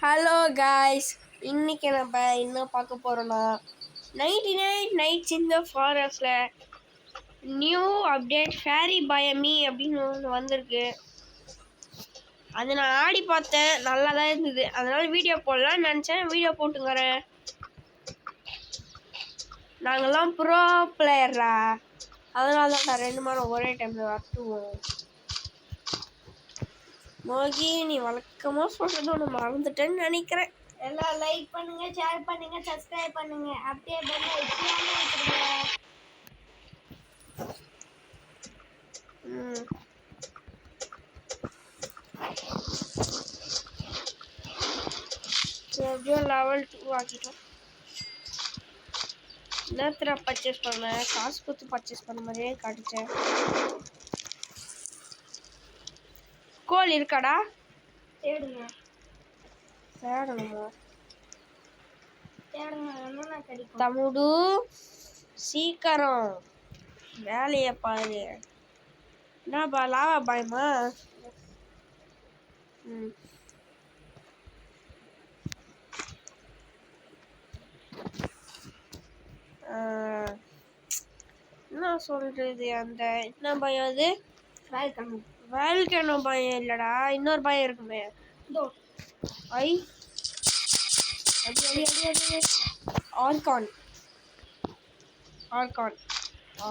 Hello guys, இன்னைக்கு நம்ம என்ன பார்க்க போகிறோன்னா 99 நைட்ஸ் இன் த ஃபாரஸ்டில் new update fairy by me அப்படின்னு ஒன்று வந்திருக்கு. அது நான் ஆடி பார்த்தேன், நல்லா தான் இருந்தது. அதனால் வீடியோ போடலான்னு நினச்சேன், வீடியோ போட்டுக்கிறேன். நாங்கள்லாம் ப்ரோ பிளேயரா, அதனால தான் நான் 2 மணி ஒரே டைமில் வரட்டுவோம். மோகி, நீ வழக்கமாக சொல்கிறது ஒன்று மறந்துட்டேன்னு நினைக்கிறேன். எல்லாம் லைக் பண்ணுங்க, ஷேர் பண்ணுங்க, சப்ஸ்கிரைப் பண்ணுங்க. அப்படியே பெல் ஐகானை வச்சிருங்க. எப்படியோ லெவல் 2 ஆக்கிட்டோம். நேரத்தில் பர்ச்சேஸ் பண்ணேன், காசு கொடுத்து பர்ச்சேஸ் பண்ண மாதிரியே காட்டுச்சேன். கோல் இருக்காடா? தேடுங்க தேடணுமா? தேடுங்க, என்ன கிடைக்கும். தமுடு சீக்கிரம் வேலையை பாரு. என்னப்பா லாவா பாயமா? என்ன சொல்றது, அந்த என்ன பயம் அது? வேல்கனோ பயம் இல்லடா, இன்னொரு பயம் இருக்குமே. ஐ ஆர்கான்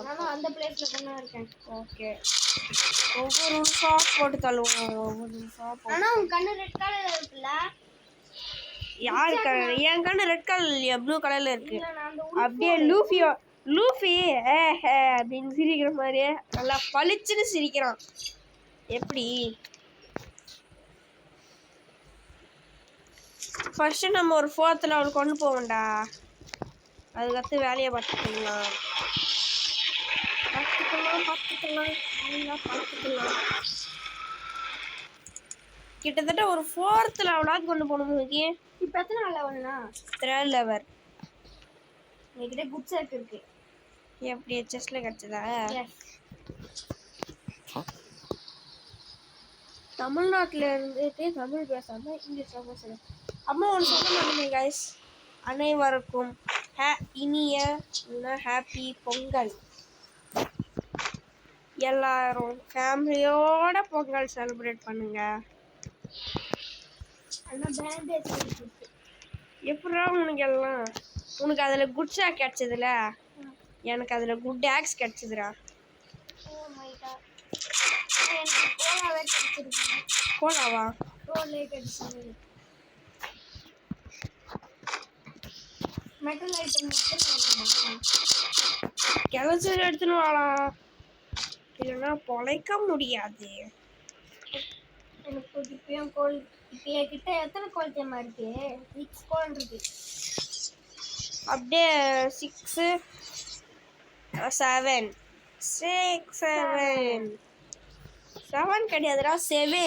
நானும் அந்த பிளேஸ்ல தான் இருக்கேன். ஓகே, ஒவ்வொரு ஷாப் போட்டு தள்ளுவோம். ஒவ்வொரு ஷாப். ஆனா உன் கண்ணு ரெட் கலர்ல இருக்குல்ல? யாரு கலர்? என் கண்ணு ரெட் கலர் இல்லையா, ப்ளூ கலர்ல இருக்கு. அப்படியே லூஃபி அப்படின்னு சிரிக்கிற மாதிரியே நல்லா பளிச்சுன்னு சிரிக்கிறான். எப்படி? ஃபர்ஸ்ட் நம்ம ஒரு 4th லெவல் கொண்டு போவோம்டா, அதுக்கடுத்து வேலையை பார்த்துக்கலாம். கிட்டத்தட்ட ஒரு 4th லெவலாவது கொண்டு போகணும். இப்போ எத்தனை லெவல்னா? 3rd level. என்கிட்ட குட் செட் இருக்கு. எப்படி செஸ்ல கிடைச்சதா? தமிழ்நாட்டில் இருந்துட்டு தமிழ் பேசாம இங்கிலீஷ்ல பேசுறேன். அம்மா ஒன்று சொல்ல மாட்டேங்க கைஸ். அனைவருக்கும் இனிய ஹாப்பி பொங்கல். எல்லாரும் ஃபேமிலியோட பொங்கல் செலிப்ரேட் பண்ணுங்க. எப்படா உனக்கு எல்லாம்? உனக்கு அதில் குட் ஷாக் கிடச்சதுல, எனக்கு அதில் குட் ஆக்ஸ் கிடச்சிதுடா. கோலாவா? கிளச்சல் எடுத்துன்னு வாடா, இல்லைன்னா பொழைக்க முடியாது. எனக்கு இப்பயும் கோல். இப்போ என்கிட்ட எத்தனை கோல் தேமா இருக்கு? 6 கோல் இருக்கு. அப்படியே 6 7 கிடையாதுடா, 7.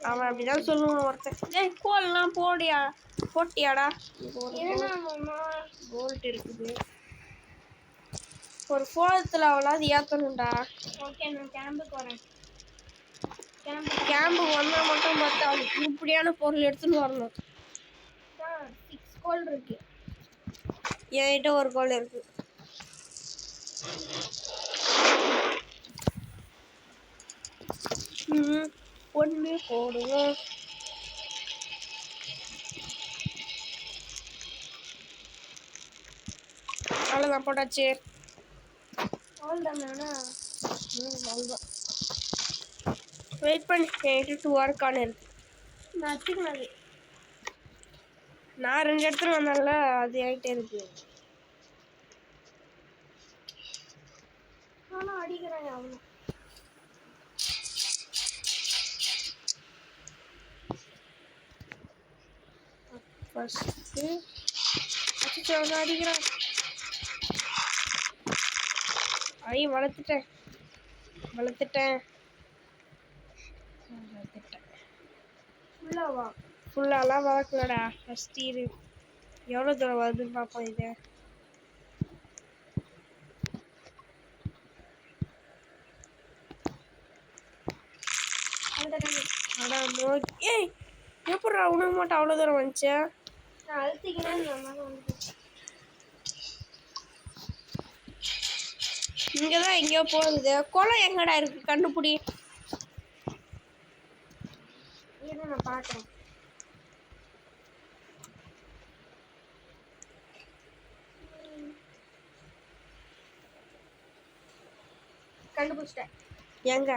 அவன் அப்படிதான் சொல்லுவான் ஒருத்தன். கோல்லாம் போட்டியாடா? கோல்ட் இருக்குது. ஒரு 4th லெவலாவது ஏற்றணும்டா. ஓகே, நான் கேம்புக்கு வரேன். கேம்புக்கு வந்தால் மட்டும் பார்த்தா இப்படியான பொருள் எடுத்துன்னு வரணும். 6 கோல் இருக்கு. என்கிட்ட ஒரு கோல் இருக்கு. ஒன்று போடுவோம். அவ்வளோதான், போட்டாச்சு. அவ்வளோதானா? அவ்வளோதான். வெயிட் பண்ணி, என்கிட்ட 2 ஆர்கான் இருக்கு. நான் 2 இடத்துல வந்தால அது என்கிட்ட இருக்கு. நானும் அடிக்கிறேன். அவனும் ஃபஸ்ட்டு அடிக்கிறான். வளர்த்துட்டேன். ஃபுல்லாலாம் வளர்க்கலடா. ஃபஸ்ட் இரு, எவ்வளோ தூரம் வருதுன்னு பார்ப்போம். இது எப்படா உனக்கு மட்டும் அவ்வளோ தூரம் வந்துச்சு? நான் அழுத்திக்கிறேன். இங்கே தான் எங்கேயோ போகுது. குளம் எங்கடா இருக்கு? கண்டுபிடி. நான் பார்க்குறேன். கண்டுபிடிச்சிட்டேன். எங்க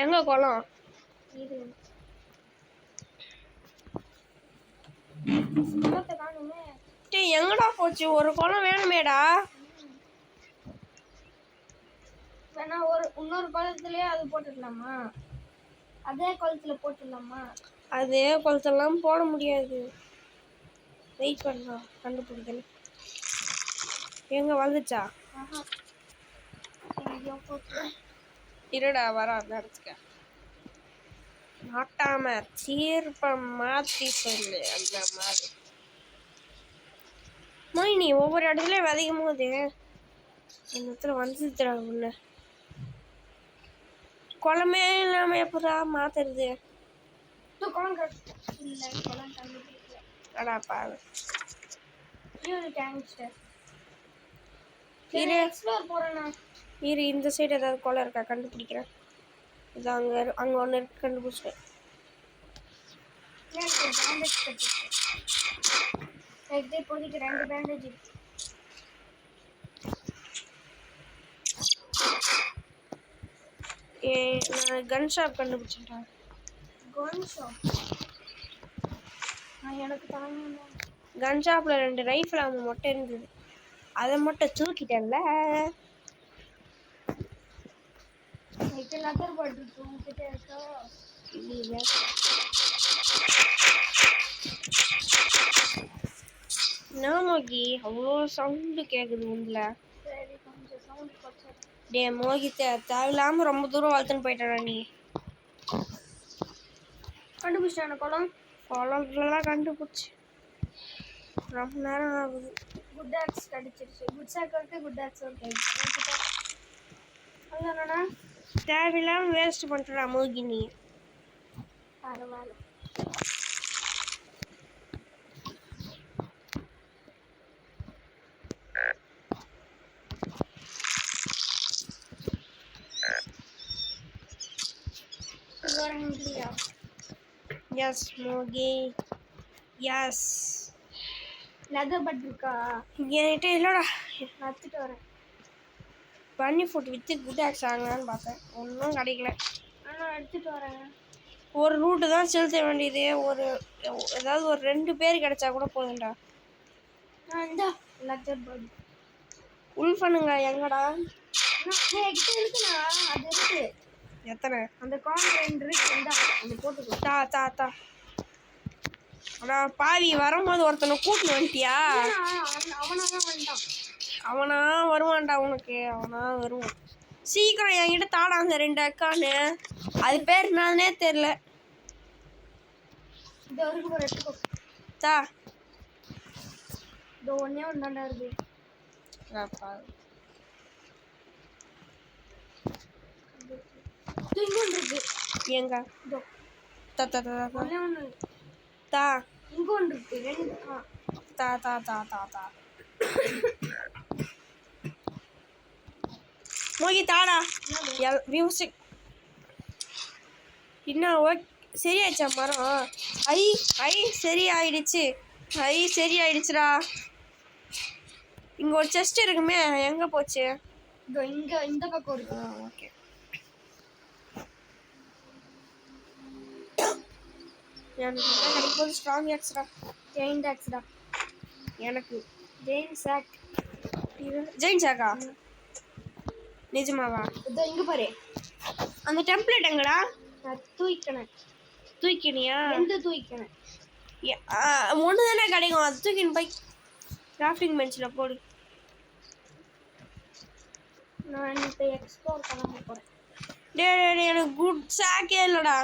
எங்க குளம்? இது எங்கடா போச்சு? ஒரு குளம் வேணுமேடா. வேணா இன்னொரு குளத்துலயே அது போட்டுடலாமா? அதே குளத்துல போட்டுடலாமா? அதே குளத்தெல்லாம் போட முடியாது. வெயிட் பண்ணலாம், கண்டுபிடிக்கணும். எங்க வந்துச்சா? இருடா வர அந்த இடத்துக்கு. நாட்டாம சீர்ப்பம் மாற்றி சொல்லு. அந்த மாதிரி மொய்னி ஒவ்வொரு இடத்துலயும் விதைக்கும் போது அந்த இடத்துல வந்துச்சுடா. உள்ள குளமே இல்லாம எப்படா மாத்துறது? அடா பாரு. இரு இந்த சைடு ஏதாவது குளம் இருக்கா கண்டுபிடிக்கிறேன். இது அங்க ஒன்று இருக்கு, கண்டுபிடிச்சிட்டேன். இப்போதைக்கு 2 பேண்டேஜ் இருக்கு. நான் கன் ஷாப் கண்டுபிடிச்சிட்டேன். கன் ஷாப் எனக்கு தாங்க. கன் ஷாப்ல 2 ரைஃபிள் அவங்க மட்டும் இருந்தது. அதை மட்டும் தூக்கிட்டேன்ல. லெதர் பட் இருக்கு உங்ககிட்ட இருக்கா? இல்ல. மோகி அவ்வளோ சவுண்டு கேட்குது உள்ள. சரி கொஞ்சம் சவுண்ட் குறைச்சு. டே மோகி தேவையில்லாம ரொம்ப தூரம் வளர்த்துன்னு போயிட்டா நீ. கண்டுபிடிச்சான குளம்லாம் கண்டுபிடிச்சி ரொம்ப நேரம் ஆகுது. குட் ஆக்ஸ் கிடைச்சிருச்சு. குட் சாக் இருக்கு, குட் ஆக்ஸ் இருக்கு. அவ்வளோதானா? தேவையில்லாம வேஸ்ட் பண்ணுறா மோகி நீ. பரவாயில்ல. எஸ் மோகி எஸ். லெதர் பட் இருக்கா? என்கிட்ட இல்லைடா. நான் எடுத்துட்டு வரேன். பன்னி ஃபுட் வித்து குட் ஆக்ஸ் ஆகலான்னு பார்த்தேன், ஒன்றும் கிடைக்கல. ஆனால் எடுத்துட்டு வரேன். ஒரு ரூட்டு தான் செலுத்த வேண்டியது. ஏதாவது ஒரு 2 பேர் கிடைச்சா கூட போதும்டா. இந்த லெதர் பட் உல்ஃபனுங்க எங்கடா? என்கிட்ட இருக்குண்ணா. அது இருக்கு. எத்தனை? அந்த கான்ட்ரெண்ட் இருக்கு. அந்த போட்டுக்கோ. தா அடா பாவி, வரும்போது ஒருத்தனை கூட்டின்னு வந்துட்டியா? அவனாதான் வந்துட்டான். அவனா வருவான்டா உனக்கு. அவனா வருவான். சீக்கிரம் என்கிட்ட தாடா அந்த 2 அக்கான்னு. அது பேர் என்னன்னே தெரியல. இந்த வரைக்கும் ஒரு எடுத்துக்கோ. தா இதோ ஒன்னே ஒன்று தாண்டா இருக்கு. இங்கொன்று இருக்கு. எங்க? இதோ ஒன்னே ஒன்று. தா இங்கொன்று இருக்கு. 2. தா மோகி தாடா. மியூசிக் இன்னும் சரியாச்சா மரம்? சரியாயிடுச்சுடா. இங்க ஒரு செஸ்ட் இருக்குமே, எங்க போச்சு? இதோ இங்க இந்த பக்கம் இருக்கு. ஓகே. எனக்கு கிடைக்கும் ஸ்ட்ராங் ஆக்ஸ்டா. ஜெயின் ஆக்ஸ்டா. எனக்கு ஜெயின் சாக். ஜெயின் சாக்கா? நிஜமாவா? இதோ இங்க பாரு. அந்த டெம்ப்ளேட் எங்கடா? நான் தூக்கினியா? எந்த தூக்கினேன்? ஒன்று தானே கிடைக்கும். அது தூக்கின்னு போய் கிராஃப்டிங் பெஞ்சில் போடு. நான் இப்போ எக்ஸ்ப்ளோர் பண்ண போகிறேன். டே எனக்கு குட் சாக்கே இல்லைடா.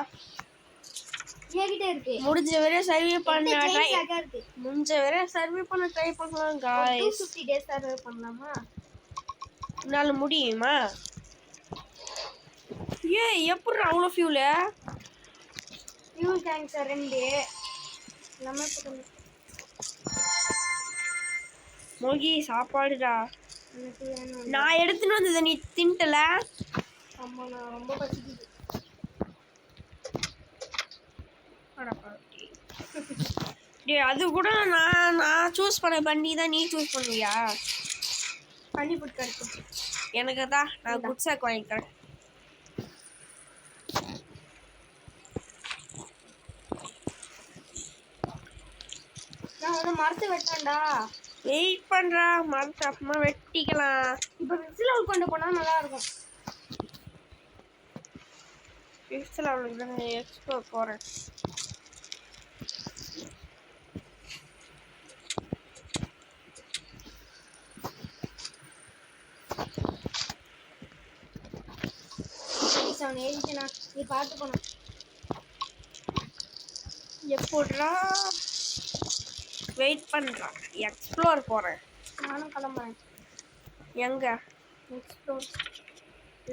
என்கிட்ட இருக்கு. முடிஞ்ச வரை சர்வே பண்ண ட்ரை பண்ணலாம் गाइस. 250 டேஸ் சர்வே பண்ணலாமா? உன்னால முடியுமா? டேய் எப்படி அவ்வளோ ஃபியூலு ஃபியூல் டேங்க்ஸ் 2 நம்ம மோகி சாப்பாடுடா எனக்கு வேணும். நான் எடுத்துன்னு வந்ததை நீ தின்ட்டல அம்மா நான் ரொம்ப பசிக்குது. டேய் அது கூட நான் சூஸ் பண்ண பண்ணி தான் நீ சூஸ் பண்ணுவியா பண்ணி போட்டு கிடைக்கும். எனக்கு தான் நான் குட் சாக் வாங்கிக்கிறேன். நான் வந்து மரத்தை வெட்டேன்டா. வெயிட் பண்ணுறா மரத்தை அப்புறமா வெட்டிக்கலாம். இப்போ ஃபிஃப்த் கொண்டு போனால் நல்லா இருக்கும். ஃபிஃப்த் லெவலுக்கு தான் நான் எக்ஸ்ப்ளோர் போகிறேன். அவன் ஏறிக்கணா நீ பார்த்து போனோம். எப்போட்றா வெயிட் பண்ணுறான் எக்ஸ்ப்ளோர் போகிறேன். நானும் கிளம்புறேன். எங்கே எக்ஸ்ப்ளோர்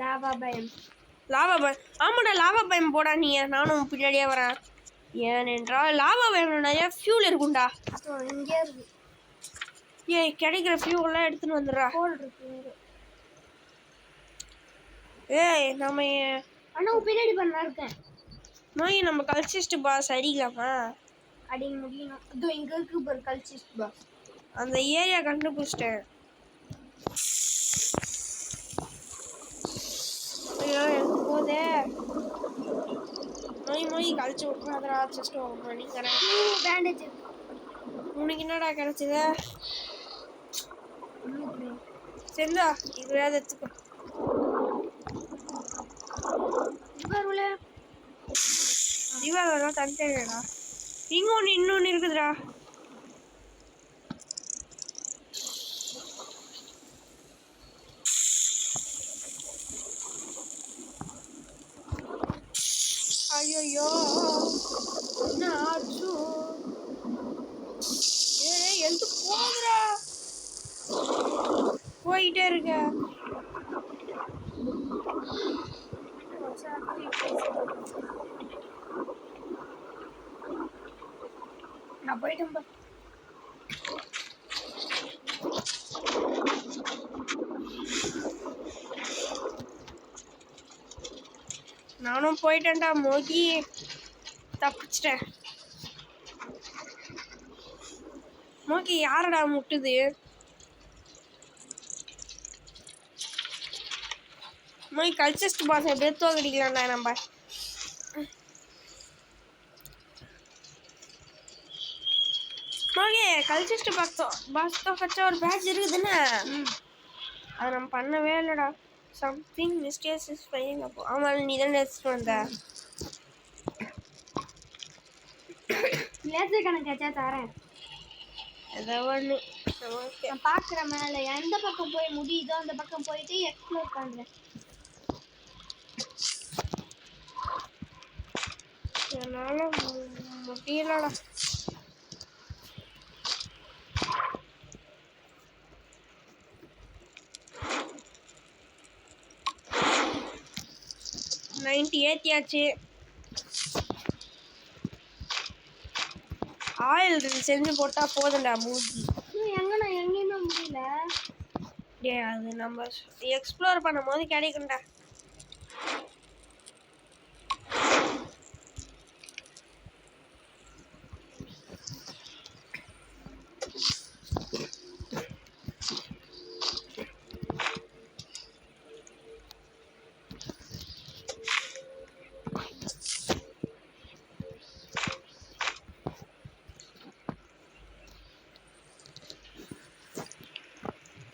லாவா பயம். லாவா பயம் ஆமாடா லாவா பயம் போடா நீ நானும் பின்னாடியே வரேன். ஏனென்றால் லாவா பயம் நிறைய ஃபியூல் இருக்கும்டா. ஸோ இங்கே இருக்கு. ஏய் கிடைக்கிற ஃபியூலாம் எடுத்துன்னு வந்துடுறா. கோல் இருக்கு. ஏய் நம்ம ஆனால் பின்னாடி பண்ணா இருக்கேன். நோய் நம்ம கல்ச்சிஸ்ட் பாஸ் அடிக்கலாமா அடிக்க முடியணும். இதோ இங்கே இருக்கு ஒரு கல்ச்சிஸ்ட் பாஸ். அந்த ஏரியா கண்டுபிடிச்சிட்டேன். ஐயோ எனக்கு போதே நோய் கழிச்சு விட்றாதரா செஸ்ட் பண்ணிக்கிறேன். பேண்டேஜ் உனக்கு என்னடா கிடைச்சது சரிந்தா இதுவாது எடுத்துக்கோ. திவாலாம் தந்துட்டேடா. இங்க ஒன்று இன்னொன்று இருக்குதுடா. ஐயோ என்ன ஆச்சு எழுத்து போகுதுடா போயிட்டே இருக்க. நான் போயிட்டேன். நானும் போயிட்டேன்டா மோகி தப்பிச்சிட்டேன். மோகி யாரடா முட்டுது மோகி கல்ச்சஸ்ட் பாஸ் எப்படியே தோக்கடிக்கலாம்டா நம்ம. மோகி கல்ச்சஸ்ட் பாஸ் தோக்கச்சா ஒரு பேட்ச் இருக்குதுன்னு அது நம்ம பண்ணவே இல்லைடா. சம்திங் மிஸ்டேக்ஸ் இஸ் ஃபைலிங் அப்போ ஆமாம் நீ தான் எடுத்துட்டு வந்த. லேசர் கணக்கு வச்சா தரேன். ஏதோ ஒன்று நான் பார்க்குறேன் மேலே எந்த பக்கம் போய் முடியுதோ அந்த பக்கம் போயிட்டு எக்ஸ்ப்ளோர் பண்ணுறேன். என்னால் முடியலடா. ஏற்றியாச்சு. ஆயில் செஞ்சு போட்டால் போதும்டா மூஞ்சி. எங்கேயுமே முடியல. டே அது நம்ம எக்ஸ்ப்ளோர் பண்ணும் போது கிடைக்கும்டா.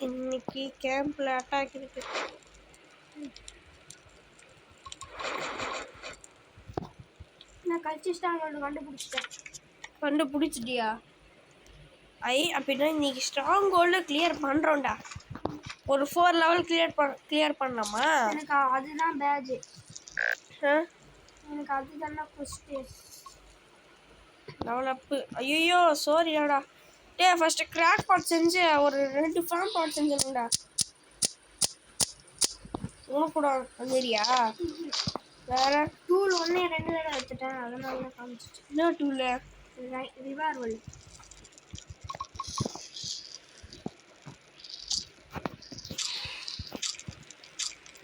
இன்னைக்கு கேம்ப்ல அட்டாக் இருக்கு. நான் கல்ச்சிஸ்டாங்க கண்டுபிடிச்சிட்டேன். கண்டுபிடிச்சிட்டியா? அப்படின்னா இன்னைக்கு ஸ்ட்ராங் கோல்டு கிளியர் பண்றோம்டா. ஒரு 4 லெவல் கிளியர் பண்ணலாமா? எனக்கு அதுதான் பேட்ஜ். எனக்கு அதுதான் ஃபர்ஸ்ட் லெவல் அப். ஐயோ சாரிடா. டே ஃபர்ஸ்ட் கிராக் பாட் செஞ்சு ஒரு 2 ஃபார்ம் பாட் செஞ்சேன்டா. உனக்கு கூட வந்துறியா? வேற டூல் 1 2 தடவை எடுத்துட்டேன், அதனால தான் காமிச்சிச்சு. என்ன டூலு? ரிவார்வல்.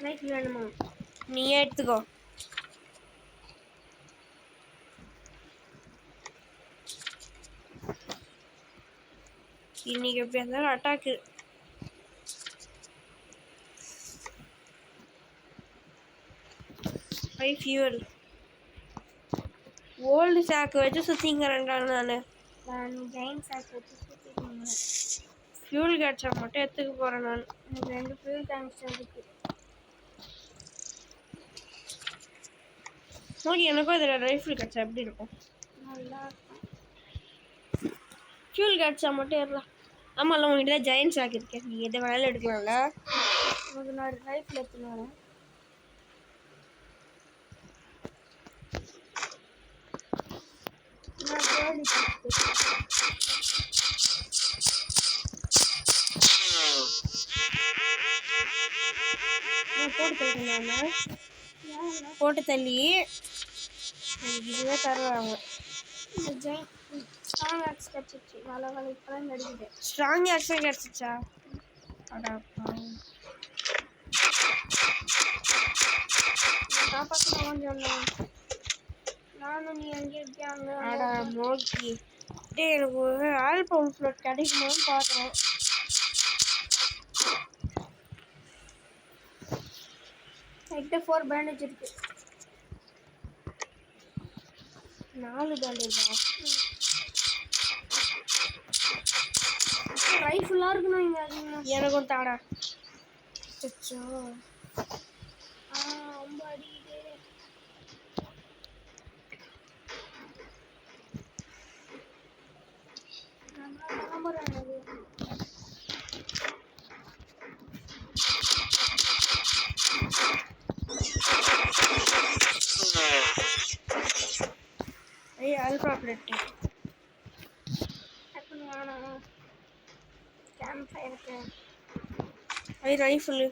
ரைட் வேணுமா? நீயே எடுத்துக்கோ. இன்னைக்கு எப்படி இருந்தாலும் அட்டாக்கு. High fuel. ஓல்டு சாக்கு வச்சு சுற்றிங்கிறேன்டா நான். நான் ஜெயின் சாக் வச்சு சுற்றிட்டு ஃபியூல் கேட்சா மட்டும் எடுத்துக்க போகிறேன் நான். எனக்கு 2 ஃபியூல் டேங்க்ஸ் இருக்கு. ஓகே, எனக்கும் இதில் ரைஃபிள் கேட்சா எப்படி இருக்கும்? நல்லா இருக்கும். ஃபியூல் கேட்சா மட்டும் ஏறலாம். ஆமாம்ல, உங்ககிட்ட தான் ஜெயின் சாக் இருக்கேன், நீ எதை வேணாலும் எடுக்கலாம்ல. உங்களுக்கு நான் ரைஃபிள் எடுத்துன்னு வரேன். நான் தேடி போட்டு தள்ளி இதுவே தருவாங்க. இந்த ஜெயின் ஸ்ட்ராங் ஆக்ஸ் கிடச்சிச்சு. வேலை இப்போதான் கிடைக்குது. ஸ்ட்ராங் ஆக்ஸே கிடச்சிச்சா? அடா காப்பாற்றணும் கொஞ்சம். நானும் நீ எங்கே இருக்கியாங்க? அடா மோக்கி, டே எனக்கு ஒரு ஆல்பம் ஃப்ளோட் கிடைக்குமான்னு பார்க்குறேன். என்கிட்ட 4 பேண்டேஜ் இருக்கு. 4 பேண்டேஜா? ரைஃபிளாக இருக்கணும் இங்கே அதிகமாக. எனக்கும் தாடா. அச்சோ, ரொம்ப அடிக்குது. ஆல்பா பிளட்டு கேம்ப் ஃபயருக்கு ரைஃபிள்.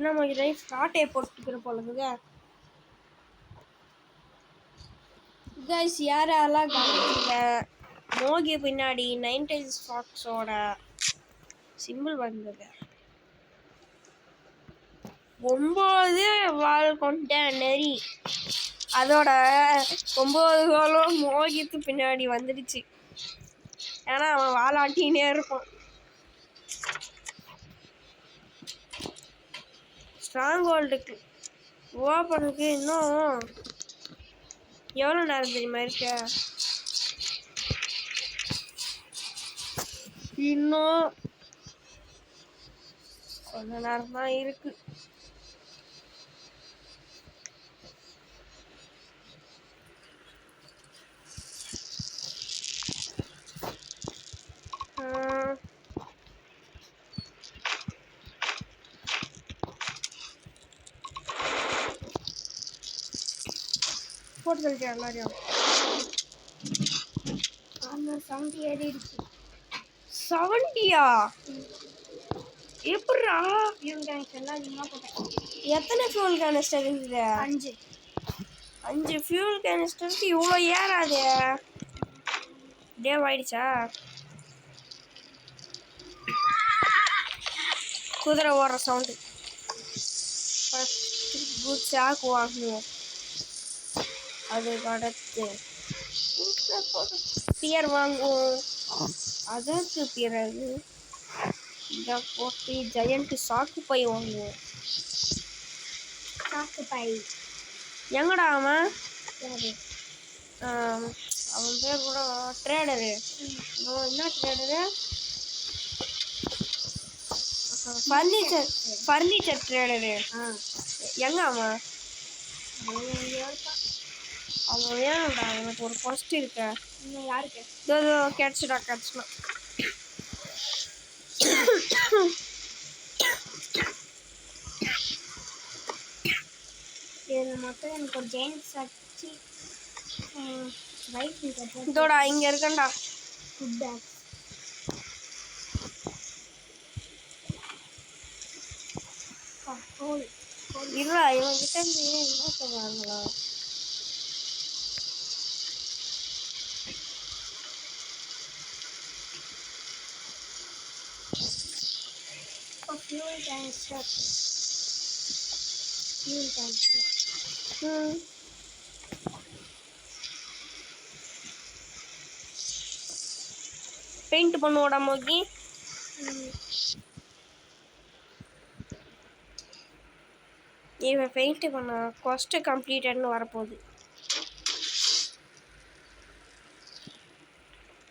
நம்ம ரைஃபிள் ஆட்டையை போட்டுக்கிற போலதுங்க. கைஸ், யாரெல்லாம் கவனிக்கல, மோகி பின்னாடி 90s ஃபாக்ஸோட சிம்பிள் வந்தது. 9 வால் கொண்ட நெறி, அதோட 9 வாலும் மோகித்து பின்னாடி வந்துடுச்சு. ஏன்னா அவன் வாலாட்டினே இருப்பான். ஸ்ட்ராங் ஹோல்டுக்கு ஓப்பனுக்கு இன்னும் எவ்வளோ நேரம் தெரியுமா இருக்க? இன்னும் கொஞ்ச நேரம் தான் இருக்கு. போட்டு சொல்லிட்டேன் எல்லாரையும். 70 ஏறிடுச்சு. 70யா? எப்படா? ஃபியூல் டேங்க்ஸ் எல்லாம் அதிகமாக போட்டேன். எத்தனை ஃபியூல் கேனிஸ்டர் இருக்குது? 5. 5 ஃபியூல் கேனிஸ்டருக்கு இவ்வளோ ஏறாது. டேவ் ஆயிடுச்சா? குதிரை ஓடுற சவுண்டு. குட் சாக்கு வாங்குவோம். அதுக்கு அடுத்து பியர் வாங்குவோம். அதற்கு பிறகு இதை போட்டு ஜெயண்ட் சாக்கு பை வாங்குவோம். சாக்கு பை எங்கடா அவன்? யாரு? அவன் பேர் கூட ட்ரேடரு. என்ன ட்ரேடரு? Furniture trader. எங்க அவன்? அவன் வேணும்டா, எனக்கு ஒரு ஃபர்ஸ்ட் இருக்க. யாருக்கு? கிடச்சிடா. இதில் மட்டும் எனக்கு ஒரு ஜெயின் சச்சி ரைஃபிள் கட்ட. இதோடா இங்கே இருக்கண்டா. Good back. ஹோல் இல்ல இவன் கிட்ட இருந்து என்ன சொல்றாங்களா? fuel canister. Fuel canister. Paint பண்ணுவோடா மோகி. இவன் பெயிண்ட் பண்ண கொஸ்ட் கம்ப்ளீட்டட்னு வரப்போகுது.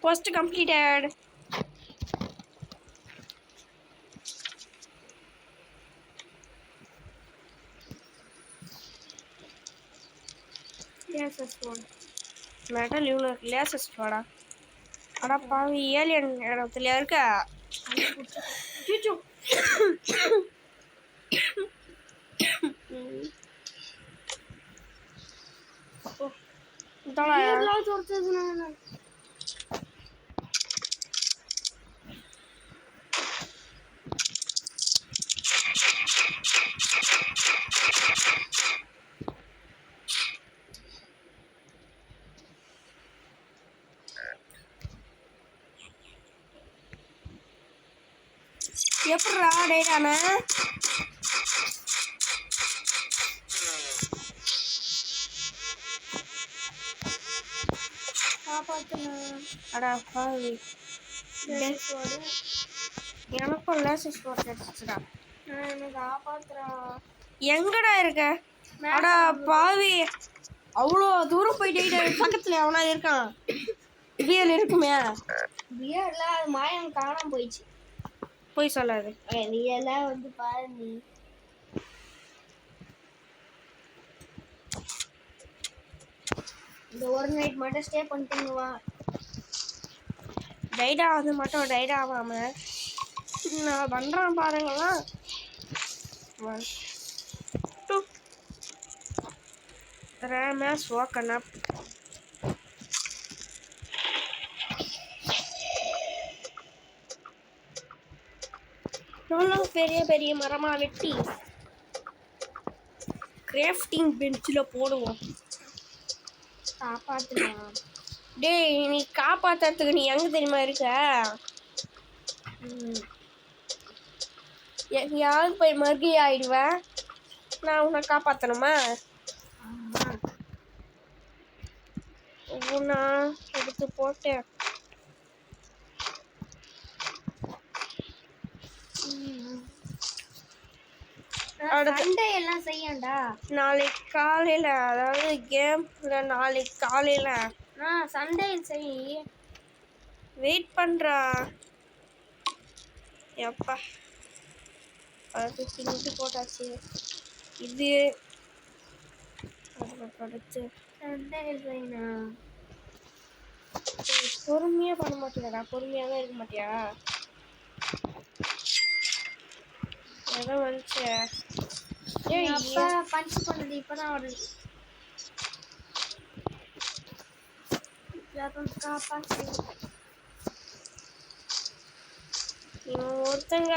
Quest completed. Lasers one. Metal இவ்வளோ லேசஸ் வாடா. அடா பாவி ஏலியன் இடத்துல இருக்க. எப்படா டேட்டானே அடா பாவி. எனக்கும் லேசஸ் போட்டு கிடைச்சிச்சுடா. எங்கடா இருக்க? அடா பாவி, அவ்வளோ தூரம் போயிட்டு பக்கத்துல எவனா இருக்கான்? பியல் இருக்குமே. பியர்ல அது மாயம் காணாம போயிடுச்சு. போய் சொல்லாது. நீ எல்லாம் வந்து பாரு. நீ இந்த ஒரு நைட் மட்டும் ஸ்டே பண்ணிட்டு வா. டைடா அது மட்டும் டைடா ஆகாம நான் பண்றான் பாருங்களா. 1 2 RAM has woken up. நல்லா பெரிய பெரிய மரமா வெட்டி கிராஃப்டிங் பெஞ்சில் போடுவோம். காப்பாத்தலாம். டேய் நீ காப்பாத்துறதுக்கு நீ எங்க தெரியுமா இருக்க? எங்கேயாவது போய் மறுகை ஆயிடுவேன். நான் உன்னை காப்பாற்றணுமா? ஒவ்வொன்றா எடுத்து போட்டேன். சண்டே எல்லாம் செய்யண்டா. நாளைக்கு காலையில், அதாவது கேம்ல நாளைக்கு காலையில் சண்டே செய். வெயிட் பண்ணுறா. எப்பா அது தின்னுட்டு போட்டாச்சு. இது அடுத்து சண்டே செய்யணும். பொறுமையாக பண்ண மாட்டியாடா? பொறுமையாகவே இருக்க மாட்டியா? ஏதோ வந்துச்சு. அப்பா பஞ்ச் பண்ணது இப்பதான் வருது. இவன் ஒருத்தங்க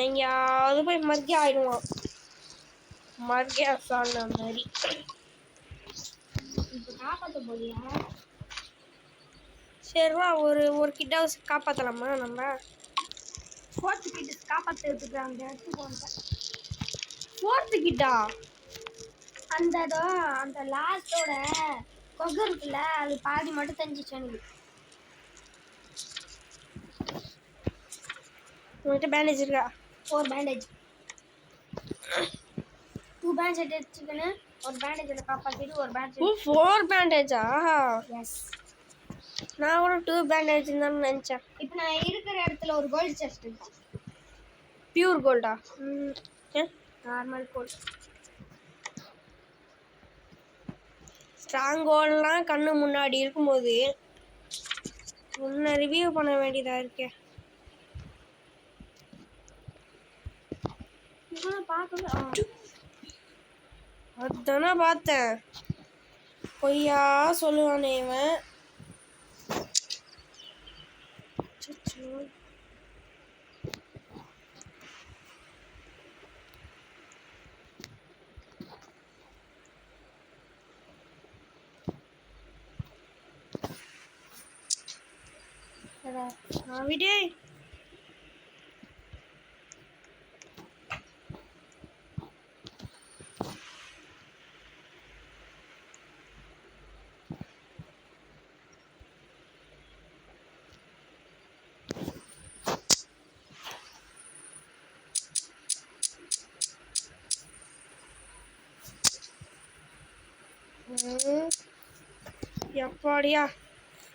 எங்கேயாவது போய் மர்கே ஆயிடுவான். மர்கே சொன்ன மாதிரி. காப்பாற்ற போலியா? சரிவா, ஒரு கிட்ட காப்பாற்றலாமா நம்ம? 4th கிட்ட காப்பாற்றுறதுக்கு அந்த இடத்துக்கு வந்துட்டேன். 4th கிட்டா? அந்த லாஸ்டோட கொகை இருக்குல்ல, அது பாதி மட்டும் தெரிஞ்சிச்சு எனக்கு. உங்கள்கிட்ட பேண்டேஜ் இருக்கா? 4 பேண்டேஜ். 2 பேண்டேஜ் எடுத்துக்கணும். ஒரு பேண்டேஜில் காப்பாற்றிட்டு ஒரு பேண்டேஜ். 4 பேண்டேஜா? எஸ். நான் கூட 2 பேண்டேஜ் தான் நினச்சேன். இப்போ நான் இருக்கிற இடத்துல ஒரு கோல்டு செஸ்ட் இருக்கு. பியூர் கோல்டா? Normal gold. ஸ்ட்ராங் கோல்டெலாம் கண்ணு முன்னாடி இருக்கும்போது உன்னை ரிவ்யூ பண்ண வேண்டியதாக இருக்கே. அதுதானே பார்த்தேன். பொய்யா சொல்லுவானே இவன். விடு. எப்பாடியா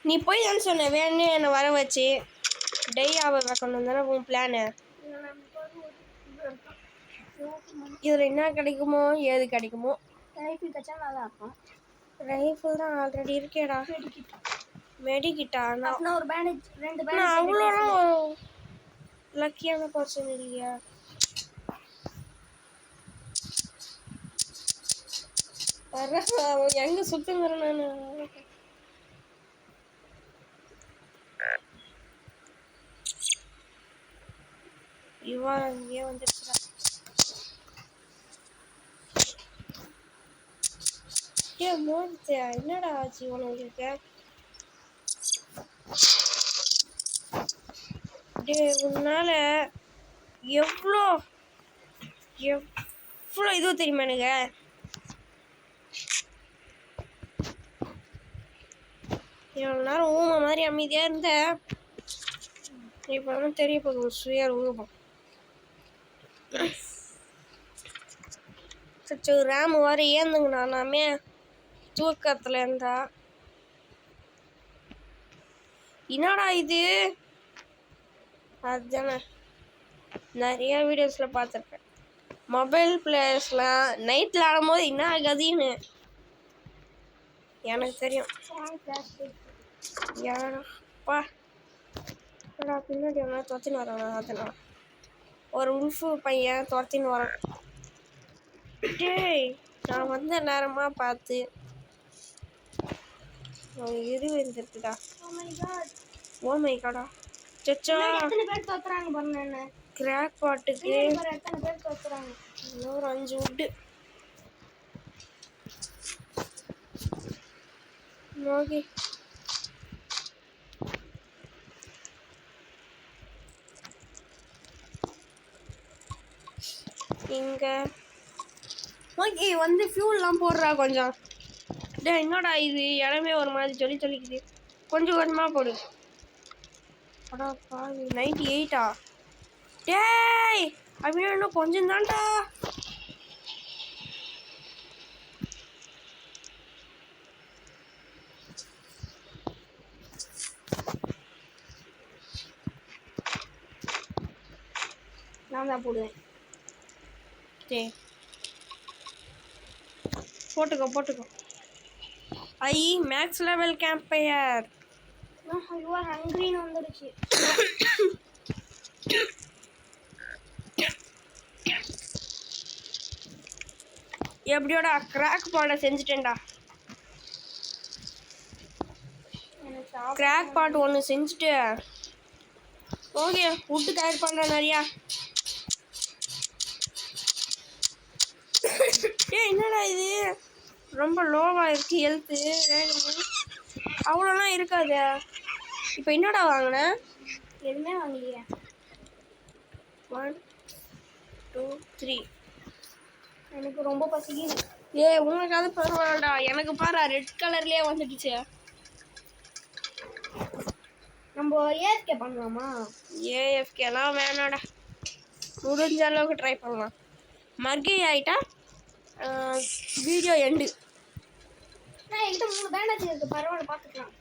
நீ போய் தானே சொன்ன வேணும்னு என்னை வர வச்சு டை ஆக வைக்கணும் தானே உன் பிளானு. இதில் என்ன கிடைக்குமோ ஏது கிடைக்குமோ. ரைஃபிள் கச்சா நல்லா இருக்கும். ரைஃபிள் தான் ஆல்ரெடி இருக்கேடா. மெடிக்கிட்டா நான் ஒரு பேண்டேஜ் 2 நான் பேண்டேஜ் அவ்வளோலாம் ஒரு லக்கியான பர்சன் இல்லையா. அவன் எங்கே சுற்றுங்கிறேன் நான். இவா அங்கேயே வந்துருச்சுடா. மோதியா என்னடா ஆச்சு உனக்கு? உன்னால எவ்வளோ எவ்வளோ இது தெரியுமா எனக்கு. இவ்வளோ நேரம் ஊமை மாதிரி அமைதியாக இருந்த இப்போ தான் தெரிய போகுது ஒரு சுய ரூபம். சச்சு ரேம் வர ஏந்துங்கண்ணா நாமே தூக்கத்தில் இருந்தா. என்னடா இது? அதுதானே நிறைய வீடியோஸில் பார்த்துருக்கேன். மொபைல் பிளேயர்ஸ்லாம் நைட்டில் ஆடும்போது என்ன ஆகாதுன்னு எனக்கு தெரியும். யாரப்பா பின்னாடி ஒன்றா துரத்தின்னு வரானா? அதனால் ஒரு உல்ஃபு பையன் துரத்தின்னு வரான். டேய் நான் வந்த நேரமாக பார்த்து இருந்துருக்குடா. ஓ மை காடா. சச்சா எத்தனை பேர் தோத்துறாங்க பாருங்க. என்ன கிராக் பாட்டுக்கு எத்தனை பேர் தோத்துறாங்க. இன்னொரு 5 உட்டு. ஓகே இங்க ஓகே வந்து ஃபியூல்லாம் போடுறா கொஞ்சம். டே என்னடா இது இடமே ஒரு மாதிரி சொல்லிக்குது. கொஞ்சம் கொஞ்சமாக போடு. அடா பாவி 98ஆ? டேய் அப்படின்னா இன்னும் கொஞ்சம் தான்டா. நான் தான் போடுவேன். டேய் போட்டுக்கோ. ஐ மேக்ஸ் லெவல் கேம்பயர். ஐயோ ஹங்கிரின்னு வந்துடுச்சு. எப்படியோட கிராக் பாட்டை செஞ்சுட்டேன்டா. கிராக் பாட் ஒன்று செஞ்சுட்டு ஓகே விட்டு தயார் பண்ணுறேன் நிறையா. என்னடா இது ரொம்ப லோவாக இருக்குது ஹெல்த்து. அவ்வளோலாம் இருக்காது. இப்போ என்னடா வாங்கினேன்? எதுவுமே வாங்கலையே. 1 2 3 எனக்கு ரொம்ப பசிக்குது. உங்களுக்கு அது பரவாயில்லடா. எனக்கு பாரு ரெட் கலர்லேயே வந்துடுச்சு. நம்ம ஏஎஃப்கே பண்ணலாமா? ஏஎஃப்கேலாம் வேணாடா. முடிஞ்ச அளவுக்கு ட்ரை பண்ணலாம். மர்கி ஆகிட்டா வீடியோ எண்டு. நான் என்கிட்ட 3 பேண்டேஜ் இருக்குது. பரவாயில்ல பார்த்துக்கலாம்.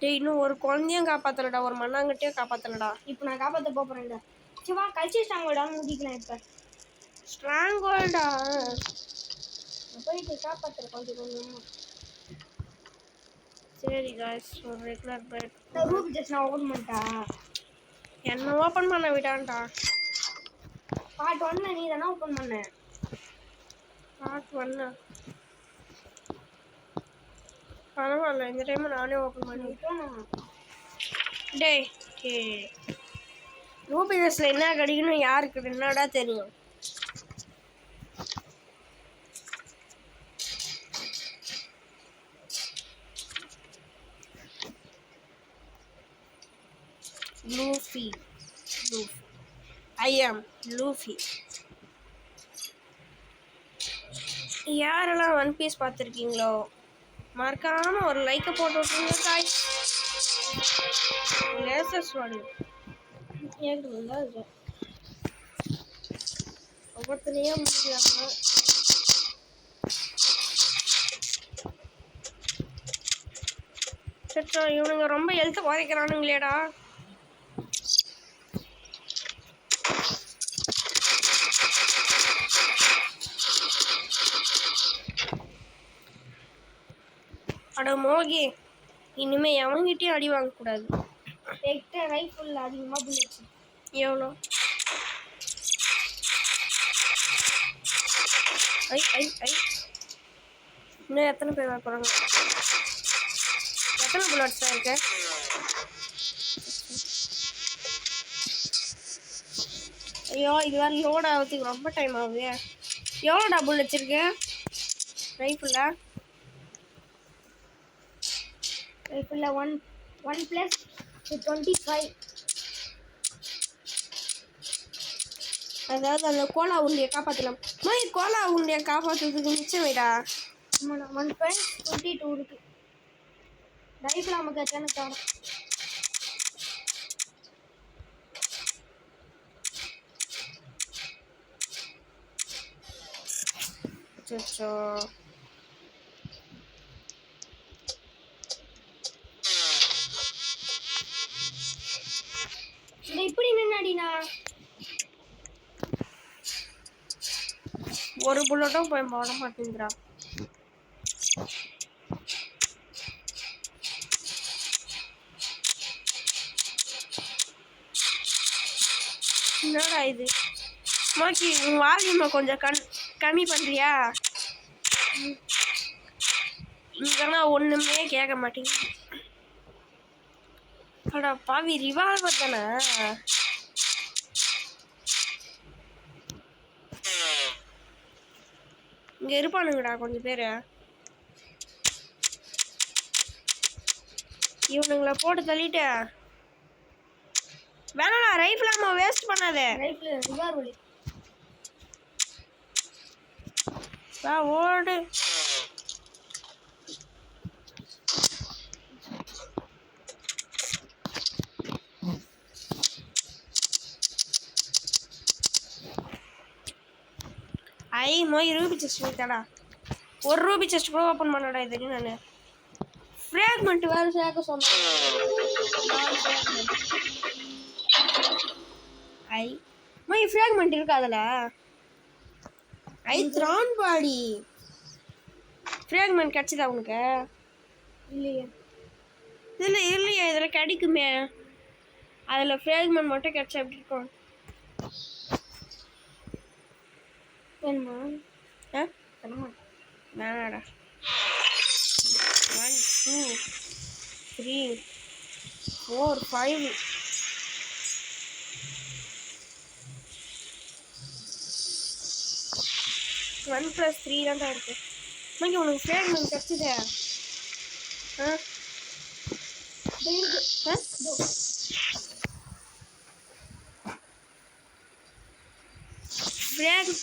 டேய் இன்னும் ஒரு குழந்தையும் காப்பாற்றலடா. ஒரு மண்ணாங்கட்டியும் காப்பாற்றலடா. இப்போ நான் காப்பாற்ற போகிறேன்டா. சிவா கழிச்சு ஸ்ட்ராங்கோல்டான்னு ஊதிக்கலாம். இப்போ ஸ்ட்ராங்கோல்டா போயிட்டு காப்பாற்றுற கொஞ்சம். சரி காய்ஸ் ஒரு ரெகுலர் பேட். ரூபி ஜஸ்ட் நான் ஓப்பன் பண்ணிட்டா. என்ன ஓப்பன் பண்ண விடான்டா. பார்ட் 1 நீ தானே ஓப்பன் பண்ண. பார்ட் 1 பரவாயில்ல இந்த டைம் நானே ஓப்பன் பண்ணிட்டேன். டேய் ரூபி ட்ரெஸ்ஸில் என்ன கிடைக்கணும் யாருக்கு என்னடா தெரியும். லூஃபி ஐ ஆம் லூஃபி. யாரெல்லாம் ஒன் பீஸ் பார்த்துருக்கீங்களோ மறக்காம ஒரு லைக்கை போட்டு விட்டுருங்க காய். லேசர் ஸ்வாடு ஏற்றுங்களா அது ஒவ்வொருத்தனையே முடிக்கலாமா? சச்சோ இவனுங்க ரொம்ப எழுத்து குறைக்கிறானுங்களேடா. அட மோகி, இனிமே எவன்கிட்டயும் அடி வாங்கக்கூடாது. ரைஃபிள் அதிகமாக புல்லட்ஸ் எவ்வளோ? ஐ ஐ ஐ இன்னும் எத்தனை பேர் வர போகிறாங்க? எத்தனை புல்லட்ஸ் தான் இருக்கு? ஐயோ இது வேறு லோட் ஆகிறதுக்கு ரொம்ப டைம் ஆகுது. எவ்வளோடா புல்லட்ஸ் இருக்கு ரைஃபிளில்? ரைஃபிளில் 1 + 25. அதாவது அந்த கோலா உருண்டையை காப்பாற்றலாம். மாதிரி கோலா உருண்டையை காப்பாற்றுறதுக்கு மிச்சம் வைடா. 1.22 இருக்கு. ரைஃபிள் நமக்கு எத்தனை தரும்? அச்சோ இப்படி நின்னாடினா ஒரு புல்லட்டும் போய் போட மாட்டேங்கிறா. என்னடா இது மாக்கி, உன் வால்யூமை கொஞ்சம் கம்மி பண்ணுறியா? இங்கெல்லாம் ஒன்றுமே கேட்க மாட்டேங்குது. அடா பாவி, ரிவால்வர் தானே? இங்கே இருப்பானுங்கடா கொஞ்சம் பேர். இவனுங்களை போட்டு தள்ளிட்டு வேணாடா, ரைஃபிள் அம்மா வேஸ்ட் பண்ணாதே. ரைஃபிள் ரிவால்வர் வா ஓடு. ஐ மோய் ரூபி செஸ்ட் வைத்தாடா. ஒரு ரூபி செஸ்ட் கூட ஓப்பன் பண்ணடா. இது நான் ஃப்ராக்மெண்ட் வேறு சேர்க்க சொன்னேன். ஐ மோய் ஃப்ராக்மெண்ட் இருக்கா அதில்? ஐ த்ரான் பாடி ஃப்ராக்மெண்ட் கிடச்சிதா உனக்கு? இல்லையா? இல்லையா இதில் கிடைக்குமே. அதில் ஃப்ராக்மெண்ட் மட்டும் கிடச்சா எப்படி இருக்கும்? வேணுமா? வேணாடா. 1 2 3 4 5 1 + 3 தான் இருக்கு. மங்கி உனக்கு ஃப்ராக்மெண்ட் கிடச்சிதே. ஃப்ராக்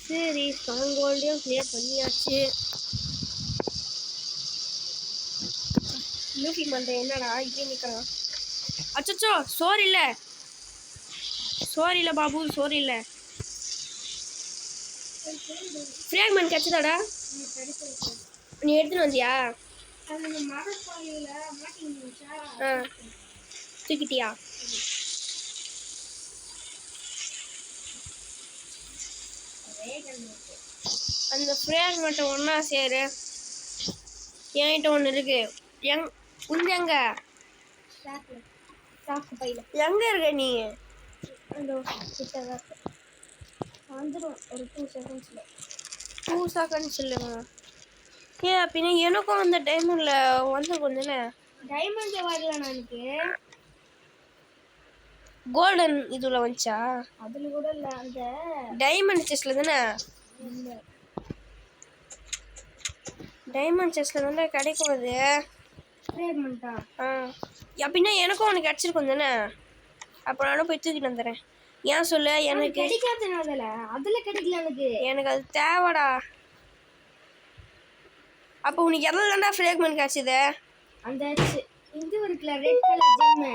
சரி, ஸ்ட்ராங் கோல்டையும் கிளியர் பண்ணியாச்சு. லூஃபி மண்டை என்னடா இப்படி நிற்கிறான்? அச்சோ சோறு இல்லை பாபு, சோறு இல்லை. ஃப்ராக்மெண்ட் கிடச்சதாடா? நீ எடுத்துன்னு வந்தியா? தூக்கிட்டியா? அந்த ஃப்ராக்மெண்ட்டை ஒன்றா சேரு. என்கிட்ட ஒன்று இருக்கு. எங்க எங்க இருக்க நீ? வந்துடும் ஒரு 2 செகண்ட்ஸில். 2 செகண்ட்ஸ் இல்லைங்க. பின்ன எனக்கும் அந்த டைமில் வந்து கொஞ்சம் டைமண்ட் வரல எனக்கு. கோல்டன் இதுல வந்துச்சா? அதுல கூட இல்ல, அந்த டைமண்ட் செஸ்ல தானே? இல்ல. டைமண்ட் செஸ்ல தானே கிடைக்கும் அது. ஃப்ரேக்மெண்டா? அப்படின்னா எனக்கும் உனக்கு கிடச்சிருக்கும் தானே? அப்போ நானும் போய் தூக்கிட்டு வந்துடுறேன். ஏன் சொல்ல? எனக்கு கிடைக்காது. அதுல கிடைக்கல எனக்கு. எனக்கு அது தேவைடா. அப்போ உனக்கு எதில் தாண்டா ஃப்ரேக்மெண்ட் கிடச்சிது? அந்த இது இருக்குல்ல, ரெட் கலர் ஜெம்,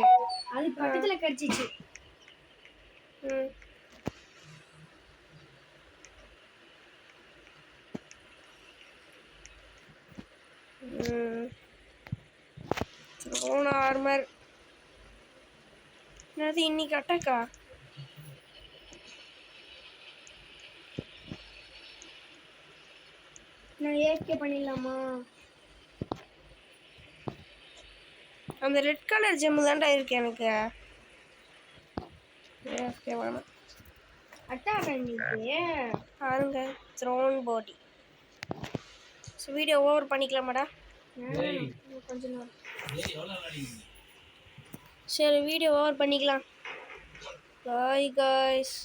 அது பக்கத்துல கிடைச்சிச்சு. த்ரோன் ஆர்மர் என்னது இன்னைக்கு அட்டாக்கா? நான் ஏகே பண்ணிடலாமா? அந்த ரெட் கலர் ஜெம்மு தான்டா இருக்கு எனக்கு. ஏகே வேணாம். அட்டாக் இன்னைக்கு பாருங்க, த்ரோன் பாடி. ஸோ வீடியோ ஓவர் பண்ணிக்கலாமாடா? கொஞ்ச நேரம். சரி வீடியோ ஓவர் பண்ணிக்கலாம். Bye guys.